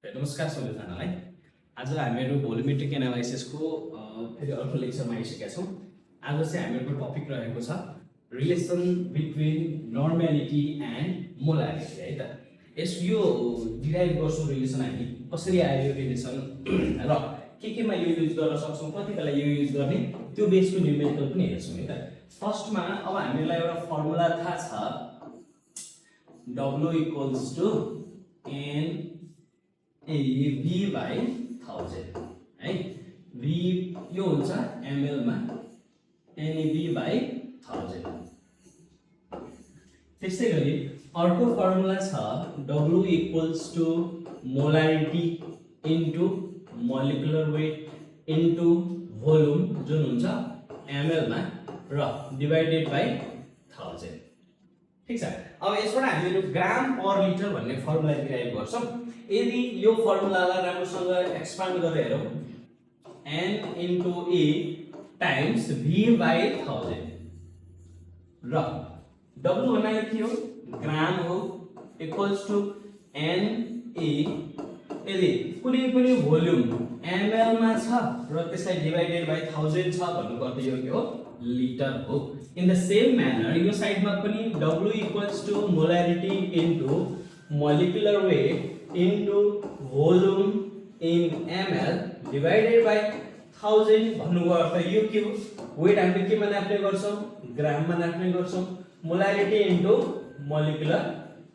नमस्कार सबैजनालाई। आज हामीहरू भोल्युमेट्रिक एनालाइसिसको फेरि अर्को लेक्चरमा आइसकेका छौँ। आज चाहिँ हामीहरूको टपिक रहेको छ relation between normality and molarity है त। यो डिराइभ गर्छौँ रिलेसन हामी कसरी आयो रिलेसन र केमा यो युज गर्न सक्छौँ, कति बेला यो युज गर्ने, त्यो बेसको न्युमेरिकल पनि हेर्छौँ है त। फर्स्टमा अब हामीलाई एउटा फर्मुला थाहा छ, W equals to N V by 1000 है। V यो हुन्छ ml मा NV by 1000। त्यसै गरी अर्को फर्मुला छ W equals to molarity into molecular weight into volume जुन हुन्छ ml मा र डिभाइडेड बाइ 1000। ठीक छ। अब यसबाट हामीहरू ग्राम पर लिटर भन्ने फर्मुला डिराइभ गर्छौँ। यदि यो फर्मुलालाई राम्रोसँग एक्सपान्ड गरेर हेरौँ, n into a times v by 1000 र w भन्नाले के हो, ग्राम हो, इक्वल्स टु n a यदि कुनै पनि भोल्युम ml मा छ र त्यसलाई डिभाइडेड बाइ 1000 छ भन्नुको अर्थ यो के हो, लिटर हो। इन द सेम म्यानर यो साइडमा पनि w equals to molarity into molecular weight into volume in ml divided by 1000 भन्नुको अर्थ यो के हो, वेट हामीले केमा नाप्ने गर्छौँ, ग्राममा नाप्ने गर्छौँ, molarity into molecular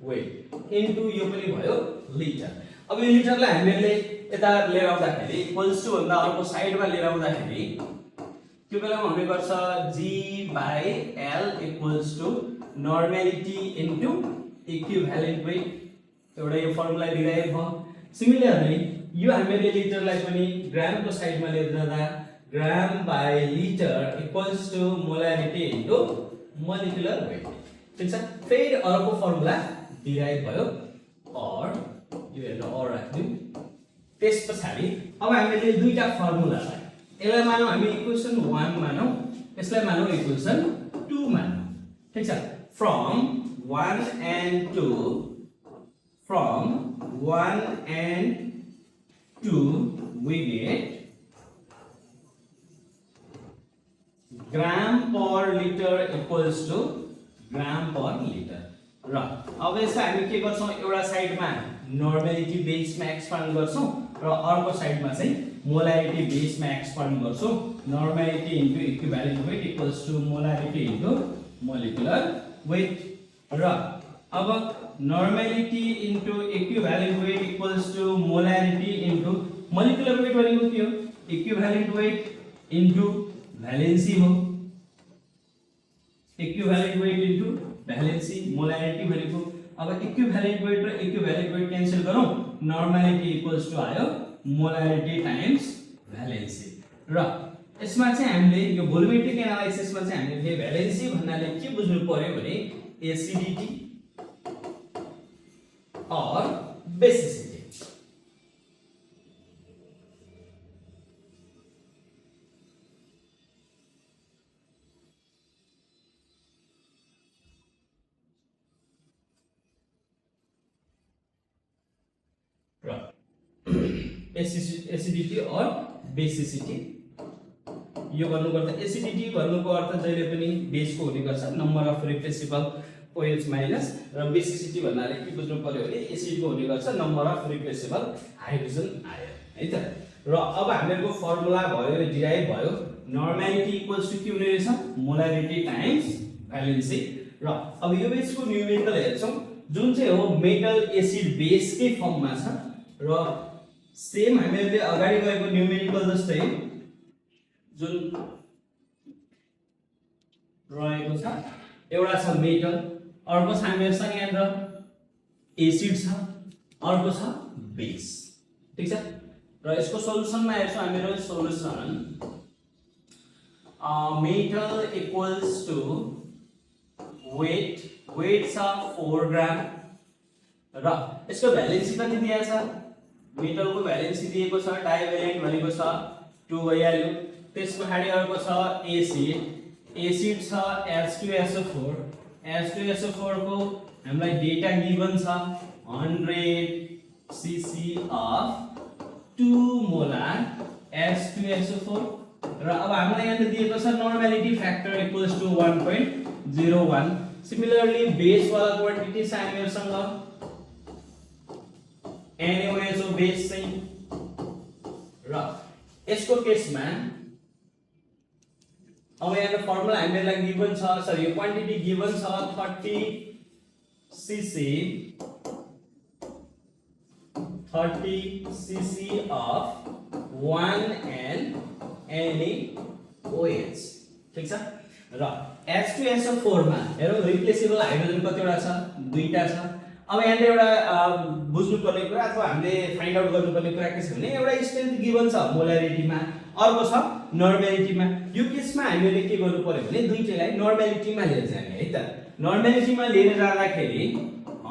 weight into यो पनि भयो लिटर। अब यो लिटरलाई हामीले यता लिएर आउँदाखेरि इक्वल्स टु भन्दा अर्को साइडमा लिएर आउँदाखेरि त्यो बेलामा हुने गर्छ G by L equals to normality into equivalent weight. एउटा यो फर्मुला डिराइभ भयो। सिमिलरली यो हामीले लिटरलाई पनि ग्रामको साइडमा लिएर जाँदा gram by litre equals to molarity into molecular weight. ठीक छ। फेरि अर्को फर्मुला डिराइभ भयो, और यो हेर्नु और राख्दिउँ। त्यसपछि अब हामीले दुईटा फर्मुलालाई यसलाई मानौँ हामी इक्वेसन 1 मानौँ, यसलाई मानौँ इक्वेसन 2 मानौँ। ठीक छ। From 1 and 2 we get gram per liter equals to gram per liter। र अब यसलाई हामी के गर्छौँ, एउटा साइडमा नर्मालिटी बेसमा एक्सपान्ड गर्छौँ र अर्को साइडमा चाहिँ मोलारिटी बेसमा एक्सपान्ड गर्छौँ। Normality into equivalent weight equals to molarity into molecular weight. र अब normality into equivalent weight equals to molarity into molecular weight भनेको के हो, इक्विभ्यालेन्ट वेट इन्टु भ्यालेन्सी हो। Equivalent weight into valency, molarity भनेको, अब इक्विभ्यालेन्ट वेट र equivalent weight cancel गरौँ, नर्मालिटी इक्वल्स टु आयो मोलारिटी टाइम्स भ्यालेन्सी। र यसमा चाहिँ हामीले यो भोल्युमेट्रिक एनालाइसिसमा चाहिँ हामीले भ्यालेन्सी भन्नाले के बुझ्नु पर्यो भने एसिडिटी और बेसिसिटी। एसिडिटी और बेसिसिटी यो गर्नुको अर्थ, एसिडिटी भन्नुको अर्थ जहिले पनि बेसको हुने गर्छ, number of replaceable OH minus, र बेसिसिटी भन्नाले के बुझ्नु पर्यो भने एसिडको हुने गर्छ, number of replaceable hydrogen ion है त। र अब हामीहरूको फर्मुला भयो, डिराइभ भयो, नर्मालिटी इक्वल्स टु के हुने रहेछ, मोलारिटी टाइम्स भ्यालेन्सी। र अब यो बेसको न्युमेरिकल हेर्छौँ जुन चाहिँ हो मेटल एसिड बेसकै फर्ममा छ। र सेम हामीले अगाडि गएको न्युमेरिकल जस्तै जुन रहेको छ, एउटा छ मेटल, अर्को छ हामीहरुसँग यहाँनिर एसिड छ, अर्को छ बेस। ठीक छ। र यसको सोलुसनमा हेर्छौँ हामीहरु, solution metal equals to weight, weight छ 4 ग्राम र यसको भ्यालेन्सी कति दिएको छ, मेटलको भ्यालेन्सी दिएको छ, डाइभ्यालेन्ट भनेको छ 2 भइहाल्यो। त्यसपछि अर्को छ एसिड, एसिड छ H2SO4 को हामीलाई डेटा गिवन छ 100 cc of 2 molar H2SO4 र अब हामीलाई यहाँ दिएको छ normality factor equals to 1.01 similarly base वाला क्वान्टिटी छ हामीहरुसँग NaOH बेस चाहिँ र यसको केसमा अब यहाँ फर्मुला हामीलाई गिवन छ सरी यो क्वान्टिटी गिवन छ 30 cc of 1N NaOH ठीक छ र H2SO4 मा हेरौँ रिप्लेसेबल हाइड्रोजन कतिवटा छ दुईटा छ अब यहाँ एउटा बुझ्नु पर्ने कुरा अथवा हामीले फाइन्ड आउट गर्नुपर्ने कुरा के छ भने एउटा स्ट्रेन्थ गिवन छ मोलारिटीमा अर्को छ नर्मालिटीमा यो केसमा हामीले के गर्नु पर्यो भने दुईटैलाई नर्मालिटीमा लिएर जाने है त नर्मालिटीमा लिएर जाँदाखेरि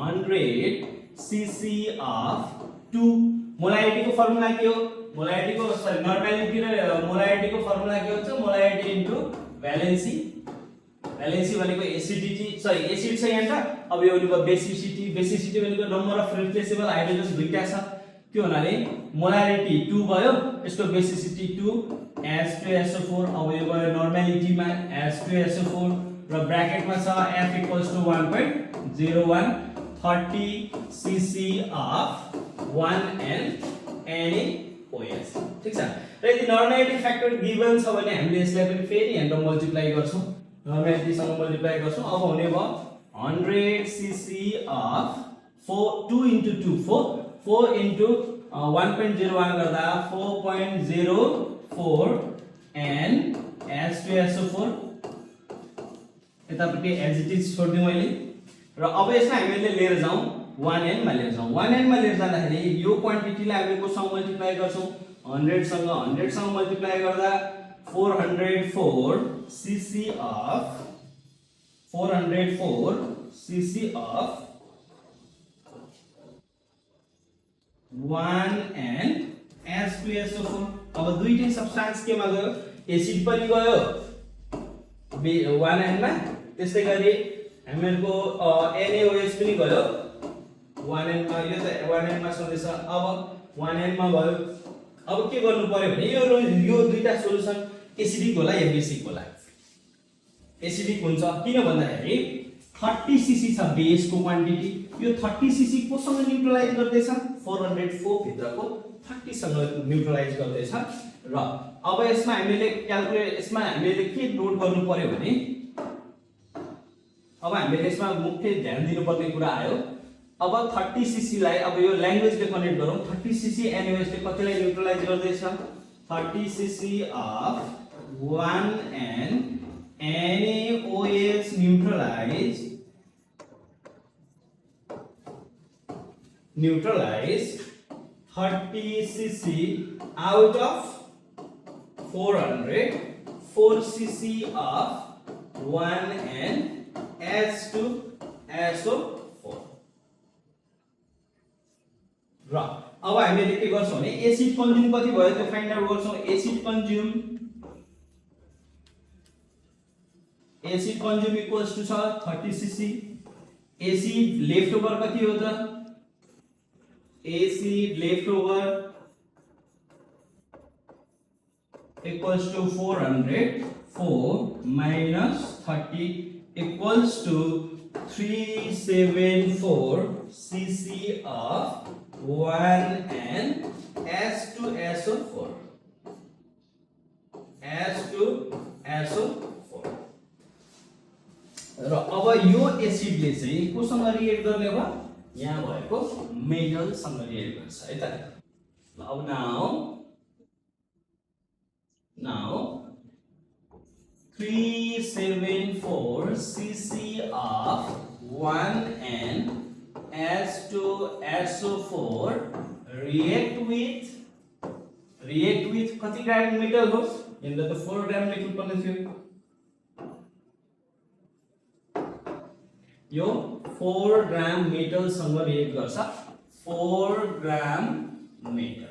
100 cc of 2 मोलारिटीको फर्मुला के हो मोलारिटीको सरी नर्मालिटी र मोलारिटीको फर्मुला के हुन्छ मोलारिटी इन्टु भ्यालेन्सी भ्यालेन्सी भनेको एसिडिटी सरी एसिड छ यहाँ त अब यो भनेको बेसिसिटी बेसिसिटी भनेको नम्बर अफ रिप्लेसेबल हाइड्रोजन दुईटा छ त्यो हुनाले मोलारिटी 2 भयो यसको बेसिसिटी 2 H2SO4 अब यो भयो नर्मालिटीमा H2SO4 र ब्र्याकेटमा छ F = 1.01 30 cc of 1N NaOH ठीक छ र यदि नर्मालिटी फ्याक्टर गिवन छ भने हामीले यसलाई पनि फेरि यहाँबाट मल्टिप्लाई गर्छौं नर्मालिटी सँग मल्टिप्लाई गर्छौं अब हुने भयो 100 cc of 2 into 2 4 into 1.01 गर्दा 4.04 and H2SO4 यतापट्टि एज इट इज छोड्दियौ मैले र अब यसलाई हामीले लिएर जाउँ 1n मा लिएर जाउँ 1n मा लिएर जाँदाखेरि यो क्वान्टिटीलाई हामीले कोसँग मल्टिप्लाई गर्छौं 100 सँग मल्टिप्लाई गर्दा 404 cc of 1n H2SO4 अब दुईटै सब्स्टान्स केमा गयो एसिड पनि गयो 1n मा त्यसै गरी हामीहरुको NaOH पनि गयो 1n मा यो त 1n मा छँदैछ अब 1n मा भयो अब के गर्नु पर्यो भने यो दुईटा सोलुसन एसिडिक होला या बेसिक होला एसिडिक हुन्छ किन भन्दाखेरि 30 cc छ बेसको क्वान्टिटी यो 30 cc कोसँग न्यूट्रलाइज गर्दैछ 404 भित्रको 30 सँग न्यूट्रलाइज गर्दैछ र अब यसमा हामीले के नोट गर्नु पर्यो भने अब हामीले यसमा मुख्य ध्यान दिनुपर्ने कुरा आयो अब 30 cc लाई अब यो ल्याङ्ग्वेजले कनेक्ट गरौँ 30 cc NaOH ले कतिलाई न्यूट्रलाइज गर्दैछ 30 cc of 1N NaOH neutralize 30 cc out of 4 cc of 1N H2SO4 र अब हामीले के गर्छौं भने एसिड कन्ज्युम कति भयो त्यो फाइन्ड आउट गर्छौं एसिड कन्ज्युम इक्वल्स टु छ 30 cc एसिड लेफ्ट ओभर कति हो त acid left over equals to 404 minus 30 equals to 374 cc of 1N H2SO4 र अब यो एसिडले चाहिँ कोसँग रिएक्ट गर्ने भयो यहाँ भएको मेटल सँग रिएक्ट गर्छ है त अब now 374 cc of 1N H2SO4 react with कति ग्राम मेटल हो यहाँले त 4 ग्राम लेख्नु पर्ने थियो यो 4 ग्राम मेटल सँग रिएक्ट गर्छ 4 ग्राम metal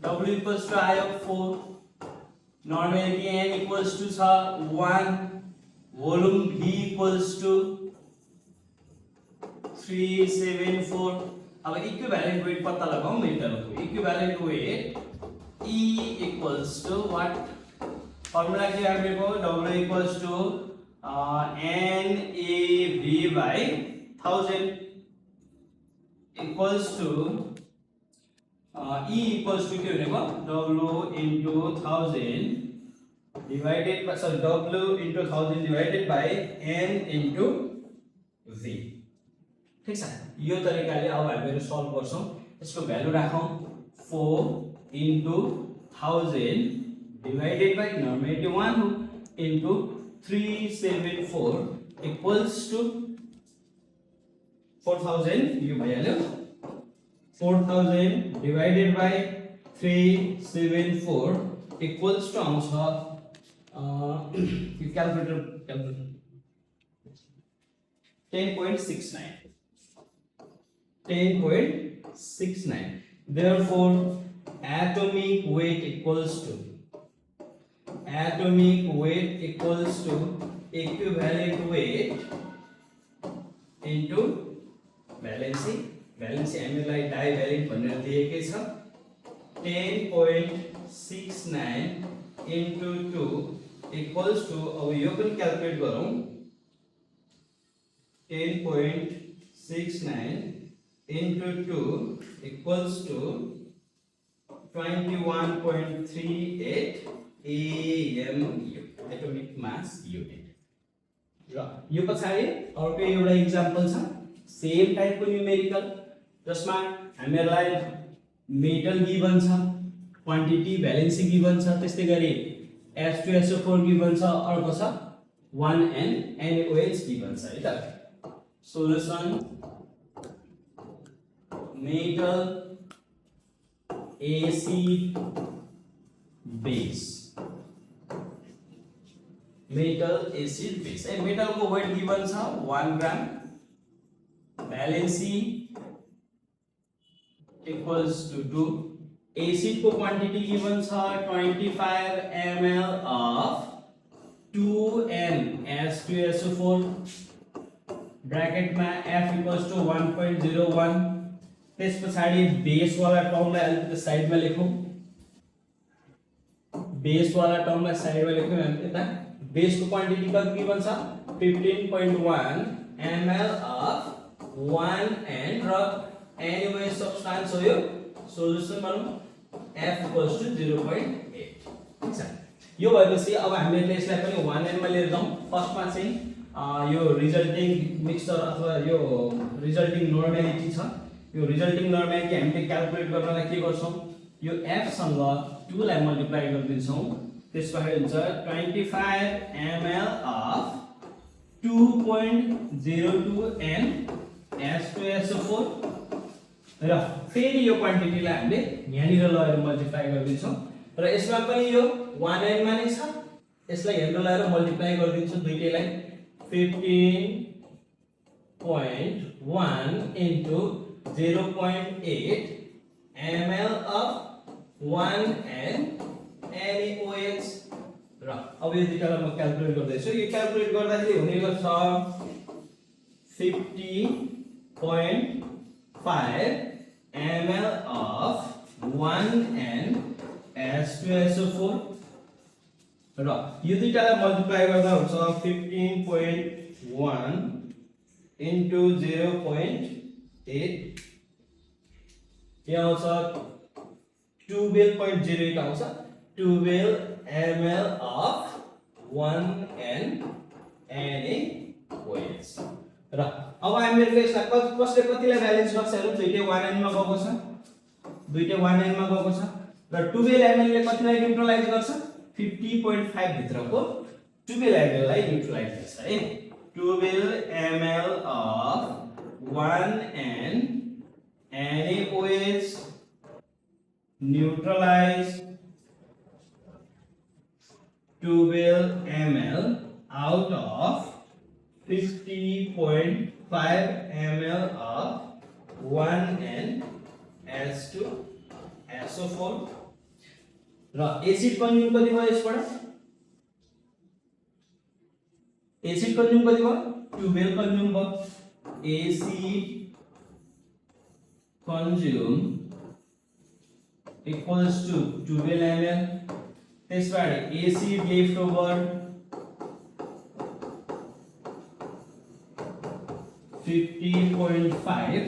W equals to I of 4 normality N equals to 1 volume V equals to 374 अब इक्विभ्यालेन्ट वेट पत्ता लगाऊ मेटलको equivalent weight E equals to what formula के हामीको W equals to NAV by 1000 equals to E equals to के भनेको W into 1000 divided by W into 1000 divided by N into V ठीक छ यो तरिकाले अब हामीहरु सल्भ गर्छौं यसको भ्यालु राखौं 4 into 1000 divided by normative 1 into 374 equals to 4000 you भइहाल्यो 4000 divided by 374 equals to आउँछ you calculator 10.69 therefore atomic weight equals to equivalent weight into valency हामीलाई डाइभ्यालेन्ट भनेर दिएकै छ 10.69 into 2 equals to अब यो पनि क्याल्कुलेट गरौँ 10.69 into 2 equals to 21.38 AMU atomic mass unit र यो पछाडी अर्को एउटा एक्जाम्पल छ सेम टाइपको न्यूमेरिकल जसमा हामीहरुलाई मेटल गिवन छ क्वान्टिटी भ्यालेन्सी गिवन छ त्यस्तै गरी H2SO4 गिवन छ अर्को छ 1N NaOH गिवन छ है त solution metal acid base metal acid base a metal को वेट गिवन छ 1 ग्राम valency equals to 2 acid को क्वांटिटी गिवन छ 25 ml of 2N H2SO4 bracket में F equals to 1.01 त्यस पछाडी बेस वाला टर्मलाई अलिकति साइडमा लेखौं बेस वाला टर्मलाई साइडमा लेखौं हामी यता बेस को क्वान्टिटी कति गिवन छ 15.1 ml of 1N र NaOH सब्स्टान्स हो यो सोलुसन बनाउँ F equals to 0.8 ठीक छ यो भएपछि अब हामीले यसलाई पनि 1N मा लिएर जाउँ फर्स्टमा चाहिँ यो रिजल्टिङ मिक्सचर अथवा यो रिजल्टिङ नर्मालिटी छ यो रिजल्टिङ नर्मालिटी हामीले क्याल्कुलेट गर्नलाई के गर्छौं यो F सँग 2 लाई मल्टिप्लाई गर्दिन्छौं त्यसपछि हुन्छ 25 ml of 2.02 N H2SO4 र फेरि यो क्वान्टिटीलाई हामीले यहाँनिर लगाएर मल्टिप्लाई गर्दिन्छौं र यसमा पनि यो 1N मा नै छ यसलाई यहाँनिर लगाएर multiply गर्दिन्छौं दुईटैलाई 15.1 into 0.8 ml of 1N NaOH र अब यो दुईटालाई म क्याल्कुलेट गर्दैछु यो क्याल्कुलेट गर्दाखेरि हुने गर्छ 50.5 ml of 1N H2SO4 र यो दुईटालाई मल्टिप्लाई गर्दा हुन्छ 15.1 into 0.8 यहाँ आउँछ 12.08 आउँछ 12 ml of 1N NaOH र अब हामीले यसलाई कसले कतिलाई ब्यालेन्स गर्छ हेरौँ दुईटै 1N मा गएको छ दुईटै 1N मा गएको छ र 12 ml ले कतिलाई न्यूट्रलाइज गर्छ 50.5 भित्रको 12 ml लाई न्यूट्रलाइज गर्छ है 12 ml of 1N NaOH neutralize 12 ml out of 50.5 ml of 1N H2SO4 र एसिड कन्ज्युम कति भयो यसबाट एसिड कन्ज्युम कति भयो 12 कन्ज्युम भयो acid consume equals to 12 ml. त्यसबाट acid left over 50.5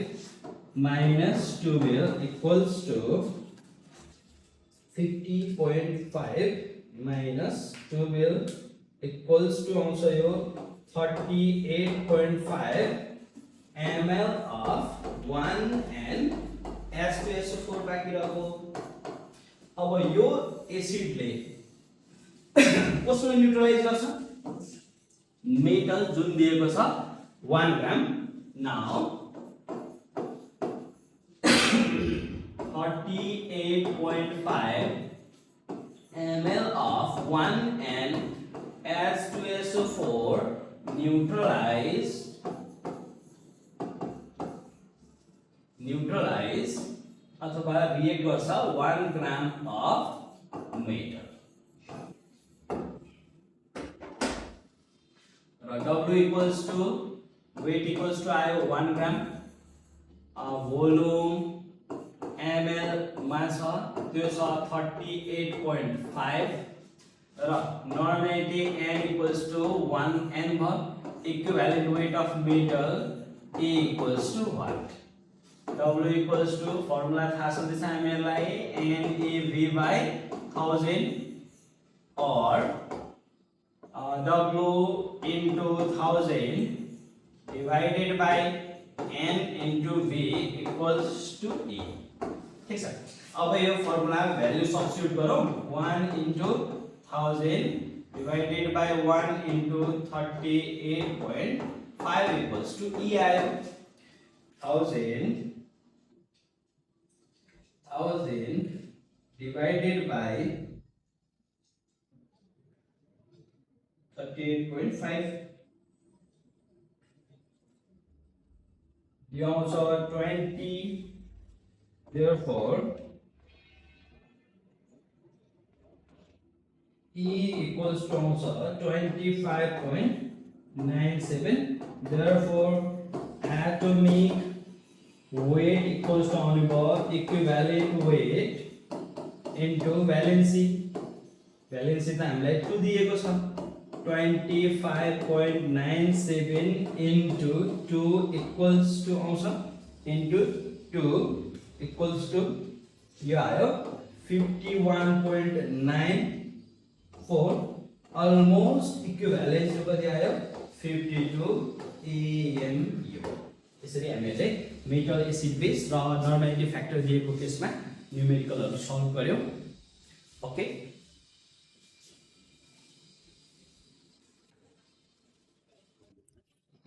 minus 12 equals to 50.5 minus 12 equals to also your 38.5 ml of 1 and H2SO4 बाँकी अब यो एसिडले कसरी न्यूट्रलाइज गर्छ मेटल जुन दिएको छ 1 gram now 38.5 ml of 1 and H2SO4 neutralize अथवा रिएक्ट गर्छ 1 ग्राम of metal र W equals to weight equals to आयो 1 ग्राम भोल्युम ml मा छ त्यो छ 38.5 र नर्मलिटी n equals to 1 n भयो equivalent weight of metal E equals to what W equals to formula थाहा छ त्यसमा हामीलाई NAV by 1000 or W into 1000 divided by N into V equals to E. ठीक छ अब यो फर्मुला भ्यालु सब्स्टिट्युट गरौँ 1 into 1000 divided by 1 into 38.5 equals to E आयो 1000 divided by 38.5 you also 20 therefore E equals to also 25.97 therefore atomic weight equals to equivalent weight into valency त हामीलाई 2 दिएको छ 25.97 into 2 equals to आउँछ into 2 equals to यो आयो 51.94 almost equivalent to कति आयो 52 AMU यसरी हामीले मेटल एसिड बेस र नर्मालिटी फ्याक्टर दिएको केसमा न्यूमेरिकलहरु सल्भ गर्यौं ओके